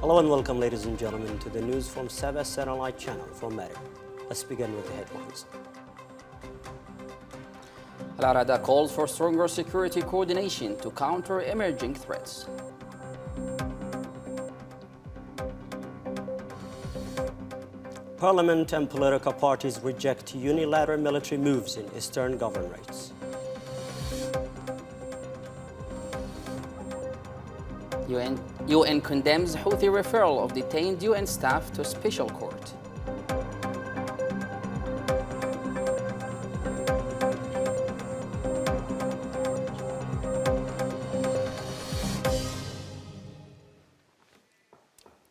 Hello and welcome, ladies and gentlemen, to the news from Saba Satellite Channel from Marib. Let's begin with the headlines. Al-Arada calls for stronger security coordination to counter emerging threats. Parliament and political parties reject unilateral military moves in Eastern governorates. UN condemns Houthi referral of detained UN staff to special court.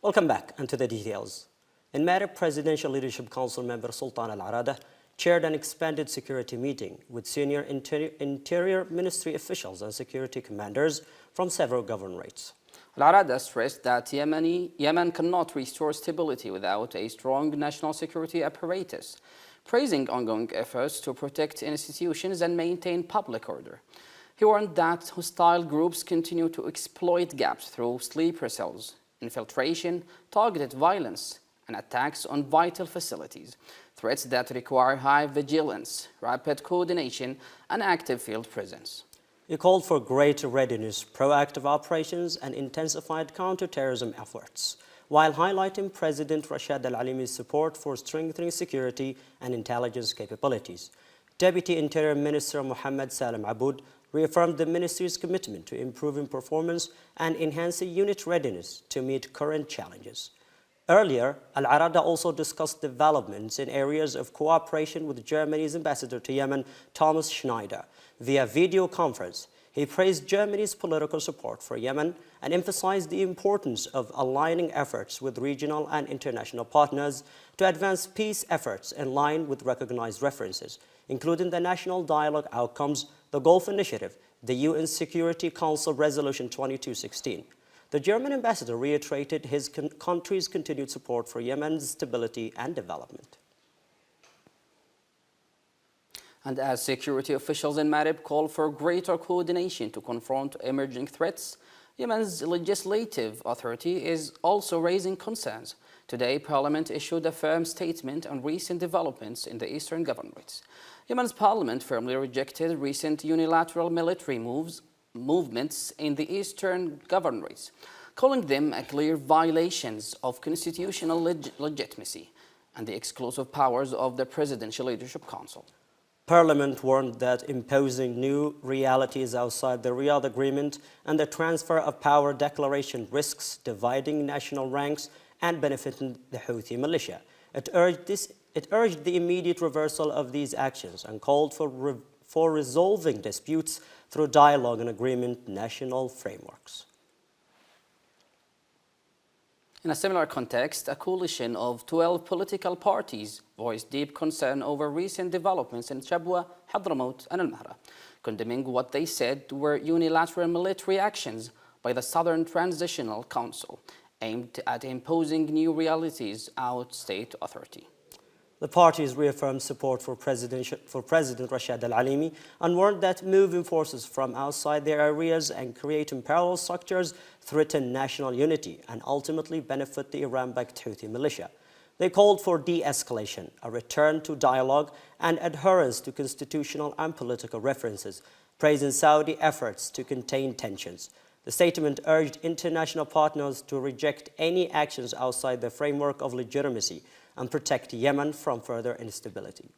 Welcome back, and to the details. In Marib, Presidential Leadership Council member Sultan Al-Arada chaired an expanded security meeting with senior Interior Ministry officials and security commanders from several governorates. Al-Arada stressed that Yemen cannot restore stability without a strong national security apparatus, praising ongoing efforts to protect institutions and maintain public order. He warned that hostile groups continue to exploit gaps through sleeper cells, infiltration, targeted violence, and attacks on vital facilities, threats that require high vigilance, rapid coordination, and active field presence. He called for greater readiness, proactive operations, and intensified counter-terrorism efforts, while highlighting President Rashad Al-Alimi's support for strengthening security and intelligence capabilities. Deputy Interior Minister Mohammed Salim Aboud reaffirmed the ministry's commitment to improving performance and enhancing unit readiness to meet current challenges. Earlier, Al-Arada also discussed developments in areas of cooperation with Germany's ambassador to Yemen, Thomas Schneider. Via video conference, he praised Germany's political support for Yemen and emphasized the importance of aligning efforts with regional and international partners to advance peace efforts in line with recognized references, including the National Dialogue Outcomes, the Gulf Initiative, the UN Security Council Resolution 2216. The German ambassador reiterated his country's continued support for Yemen's stability and development. And as security officials in Marib call for greater coordination to confront emerging threats, Yemen's legislative authority is also raising concerns. Today, Parliament issued a firm statement on recent developments in the Eastern governorates. Yemen's parliament firmly rejected recent unilateral military movements in the Eastern governorates, calling them clear violations of constitutional legitimacy and the exclusive powers of the Presidential Leadership Council. Parliament warned that imposing new realities outside the Riyadh Agreement and the transfer of power declaration risks dividing national ranks and benefiting the Houthi militia. It urged the immediate reversal of these actions and called for resolving disputes through dialogue and agreement national frameworks. In a similar context, a coalition of 12 political parties voiced deep concern over recent developments in Shabwa, Hadramaut, and Al-Mahra, condemning what they said were unilateral military actions by the Southern Transitional Council, aimed at imposing new realities out state authority. The parties reaffirmed support for President Rashad Al-Alimi and warned that moving forces from outside their areas and creating parallel structures threaten national unity and ultimately benefit the Iran-backed Houthi militia. They called for de-escalation, a return to dialogue, and adherence to constitutional and political references, praising Saudi efforts to contain tensions. The statement urged international partners to reject any actions outside the framework of legitimacy and protect Yemen from further instability.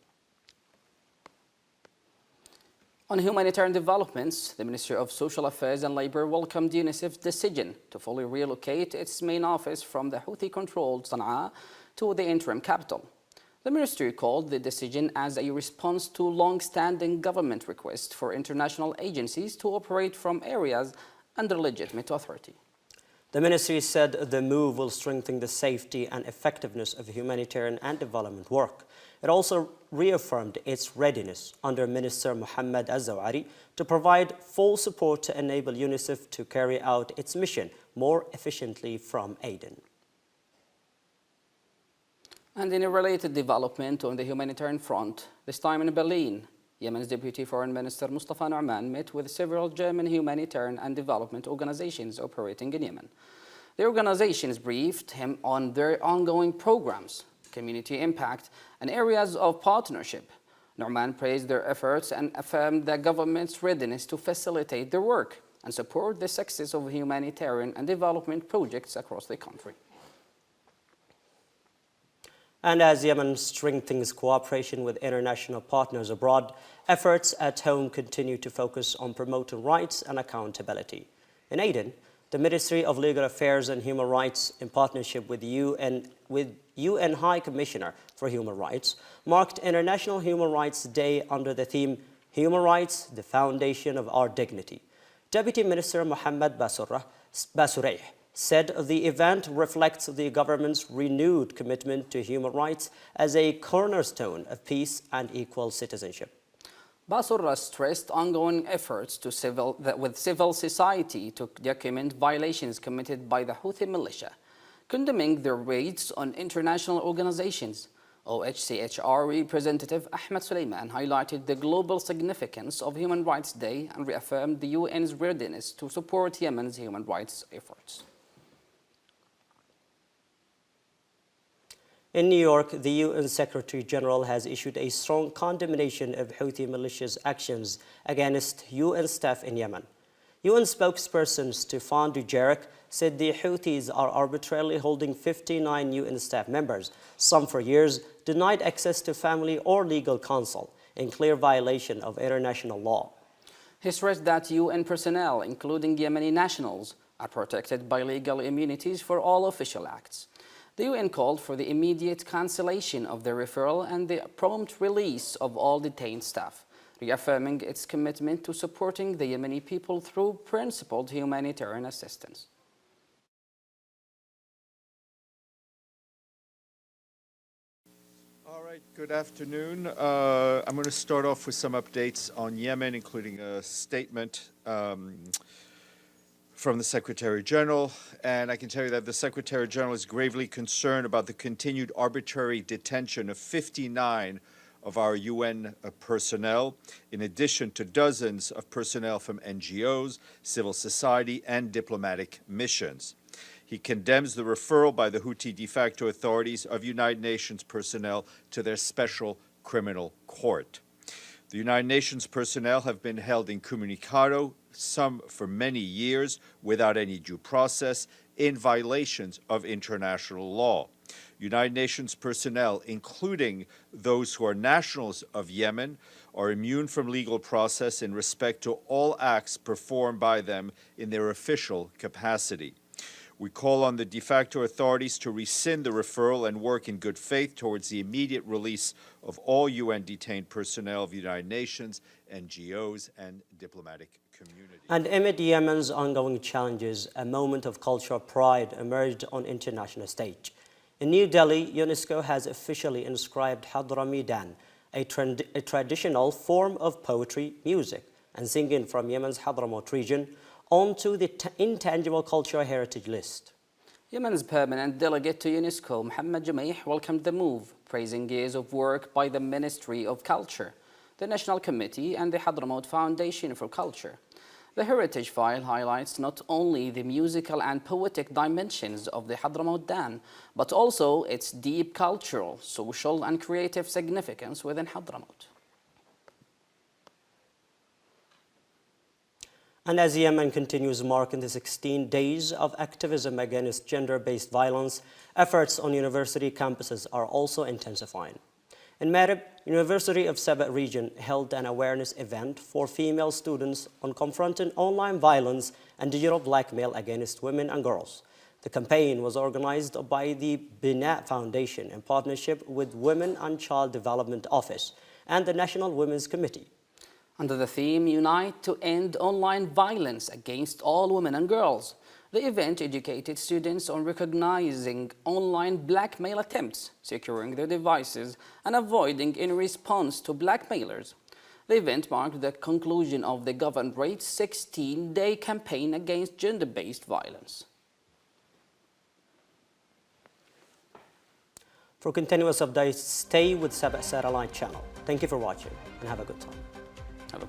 On humanitarian developments, the Ministry of Social Affairs and Labour welcomed UNICEF's decision to fully relocate its main office from the Houthi-controlled Sana'a to the interim capital. The ministry called the decision as a response to long-standing government requests for international agencies to operate from areas under legitimate authority. The ministry said the move will strengthen the safety and effectiveness of humanitarian and development work. It also reaffirmed its readiness under Minister Mohammed Az-Zawari to provide full support to enable UNICEF to carry out its mission more efficiently from Aden. And in a related development on the humanitarian front, this time in Berlin, Yemen's Deputy Foreign Minister Mustafa Nu'man met with several German humanitarian and development organizations operating in Yemen. The organizations briefed him on their ongoing programs, community impact, and areas of partnership. Norman praised their efforts and affirmed the government's readiness to facilitate their work and support the success of humanitarian and development projects across the country. And as Yemen strengthens cooperation with international partners abroad, efforts at home continue to focus on promoting rights and accountability. In Aden, the Ministry of Legal Affairs and Human Rights, in partnership with UN High Commissioner for Human Rights, marked International Human Rights Day under the theme Human Rights, the Foundation of Our Dignity. Deputy Minister Mohammed Basureh said the event reflects the government's renewed commitment to human rights as a cornerstone of peace and equal citizenship. Basurah stressed ongoing efforts with civil society to document violations committed by the Houthi militia, condemning their raids on international organizations. OHCHR Representative Ahmed Suleiman highlighted the global significance of Human Rights Day and reaffirmed the UN's readiness to support Yemen's human rights efforts. In New York, the UN Secretary General has issued a strong condemnation of Houthi militia's actions against UN staff in Yemen. UN spokesperson Stefan Dujarric said the Houthis are arbitrarily holding 59 UN staff members, some for years, denied access to family or legal counsel, in clear violation of international law. He stressed that UN personnel, including Yemeni nationals, are protected by legal immunities for all official acts. The UN called for the immediate cancellation of the referral and the prompt release of all detained staff, reaffirming its commitment to supporting the Yemeni people through principled humanitarian assistance. All right, good afternoon. I'm going to start off with some updates on Yemen, including a statement from the Secretary General, and I can tell you that the Secretary General is gravely concerned about the continued arbitrary detention of 59 of our UN personnel, in addition to dozens of personnel from NGOs, civil society, and diplomatic missions. He condemns the referral by the Houthi de facto authorities of United Nations personnel to their special criminal court. The United Nations personnel have been held incommunicado, some for many years, without any due process, in violations of international law. United Nations personnel, including those who are nationals of Yemen, are immune from legal process in respect to all acts performed by them in their official capacity. We call on the de facto authorities to rescind the referral and work in good faith towards the immediate release of all UN detained personnel of the United Nations, NGOs, and diplomatic community. And amid Yemen's ongoing challenges, a moment of cultural pride emerged on international stage. In New Delhi, UNESCO has officially inscribed Hadramidan, a traditional form of poetry, music, and singing from Yemen's Hadramaut region, onto the intangible cultural heritage list. Yemen's permanent delegate to UNESCO, Mohammed Jumeih, welcomed the move, praising years of work by the Ministry of Culture, the National Committee, and the Hadramaut Foundation for Culture. The heritage file highlights not only the musical and poetic dimensions of the Hadramaut Dan, but also its deep cultural, social, and creative significance within Hadramaut. And as Yemen continues marking the 16 days of activism against gender-based violence, efforts on university campuses are also intensifying. In Marib, University of Saba region held an awareness event for female students on confronting online violence and digital blackmail against women and girls. The campaign was organized by the Bina Foundation in partnership with Women and Child Development Office and the National Women's Committee. Under the theme, Unite to End Online Violence Against All Women and Girls, the event educated students on recognizing online blackmail attempts, securing their devices, and avoiding in response to blackmailers. The event marked the conclusion of the government-rated 16-day campaign against gender-based violence. For continuous updates, stay with Saba Satellite Channel. Thank you for watching and have a good time. Hello.